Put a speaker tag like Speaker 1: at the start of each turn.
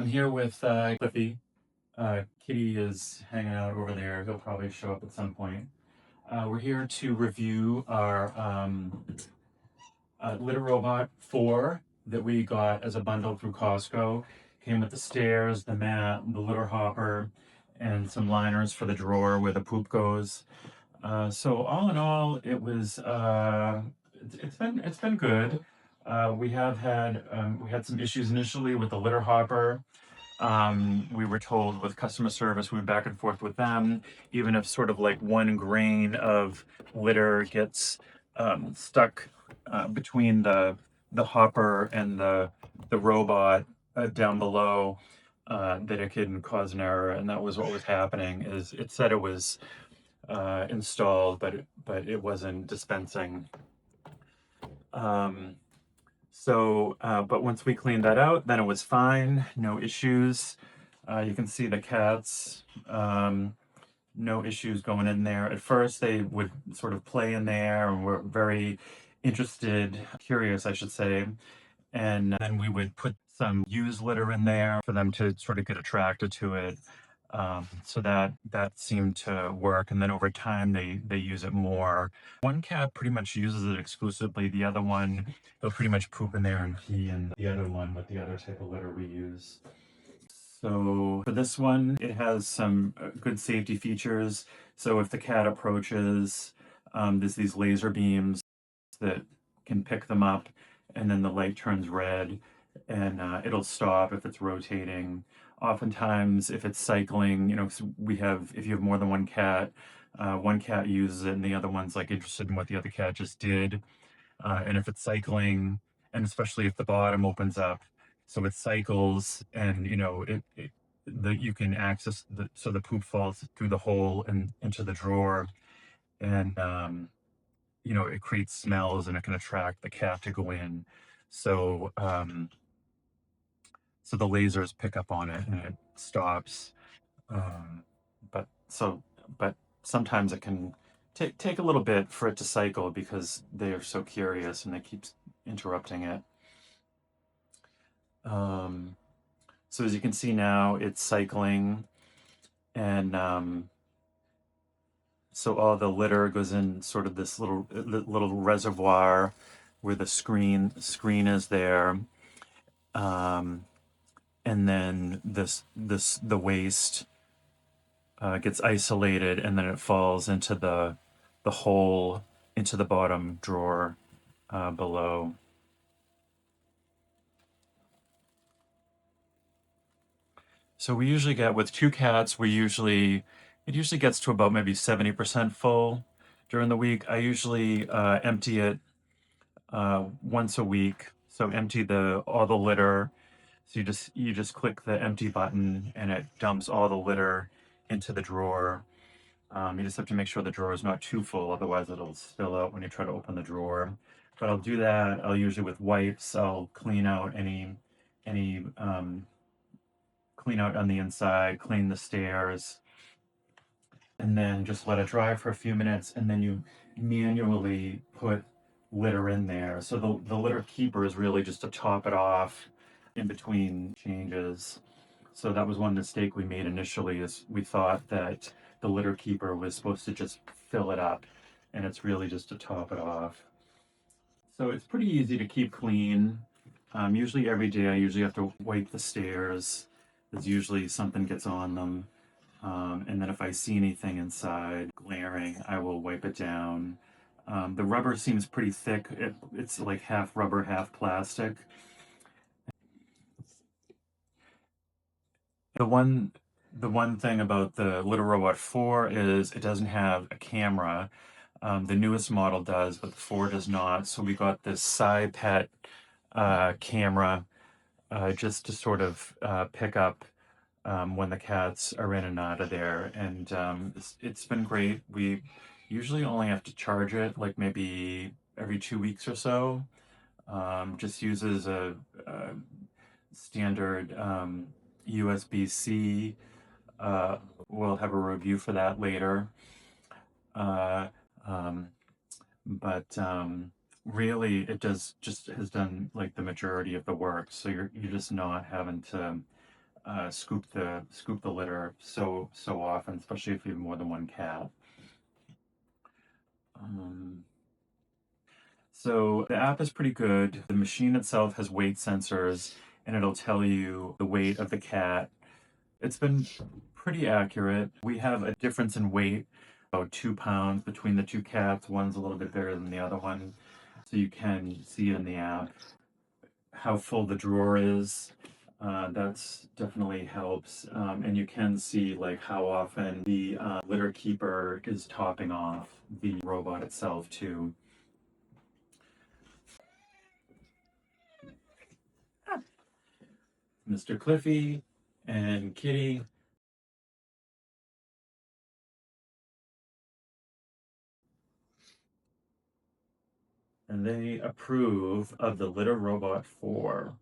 Speaker 1: I'm here with Cliffy. Kitty is hanging out over there. He'll probably show up at some point. We're here to review our Litter Robot 4 that we got as a bundle through Costco. Came with the stairs, the mat, the litter hopper, and some liners for the drawer where the poop goes. So all in all, it's been good. We had some issues initially with the litter hopper. We were told with customer service, we went back and forth with them, even if sort of like one grain of litter gets stuck between the hopper and the robot down below, that it can cause an error, and that was what was happening. Is it said it was installed, but it wasn't dispensing. Um, but once we cleaned that out, then it was fine, no issues. You can see the cats, no issues going in there. At first, they would sort of play in there and were very interested, curious, I should say. And then we would put some used litter in there for them to sort of get attracted to it. So that seemed to work, and then over time they use it more. One cat pretty much uses it exclusively. The other one, they'll pretty much poop in there and pee in the other one with the other type of litter we use. So for this one, it has some good safety features. So if the cat approaches, there's these laser beams that can pick them up, and then the light turns red, and it'll stop if it's rotating. Oftentimes, if it's cycling, if you have more than one cat uses it, and the other one's like interested in what the other cat just did. And if it's cycling, and especially if the bottom opens up, so it cycles, and you can access so the poop falls through the hole and into the drawer, and it creates smells and it can attract the cat to go in. So so the lasers pick up on it and it stops. Um, but so but sometimes it can take a little bit for it to cycle because they are so curious and they keep interrupting it. So as you can see now, it's cycling, and so all the litter goes in sort of this little reservoir where the screen is there, and then the waste gets isolated, and then it falls into the hole into the bottom drawer below. So we usually get, with two cats, it usually gets to about maybe 70% full during the week. I usually empty it once a week. So empty all the litter. So you just click the empty button and it dumps all the litter into the drawer. You just have to make sure the drawer is not too full, otherwise it'll spill out when you try to open the drawer. But I'll do that. I'll usually, with wipes, I'll clean out any clean out on the inside, clean the stairs, and then just let it dry for a few minutes, and then you manually put litter in there. So the litter keeper is really just to top it off in between changes. So that was one mistake we made initially, is we thought that the litter keeper was supposed to just fill it up, and it's really just to top it off. So it's pretty easy to keep clean. Usually every day I usually have to wipe the stairs. There's usually something gets on them. And then if I see anything inside glaring, I will wipe it down. The rubber seems pretty thick. It's like half rubber, half plastic. The one thing about the Litter Robot 4 is it doesn't have a camera. The newest model does, but the 4 does not. So we got this SiPet camera just to sort of pick up when the cats are in and out of there. And it's been great. We usually only have to charge it like maybe every 2 weeks or so. Just uses a standard USB-C. We'll have a review for that later. Uh, um, but really, it just has done like the majority of the work. So you're just not having to scoop the litter so often, especially if you have more than one cat. So the app is pretty good. The machine itself has weight sensors, and it'll tell you the weight of the cat. It's been pretty accurate. We have a difference in weight, about 2 pounds between the two cats. One's a little bit bigger than the other one. So you can see in the app how full the drawer is. That's definitely helps. And you can see like how often the litter keeper is topping off the robot itself too. Mr. Cliffy and Kitty. And they approve of the Litter Robot 4.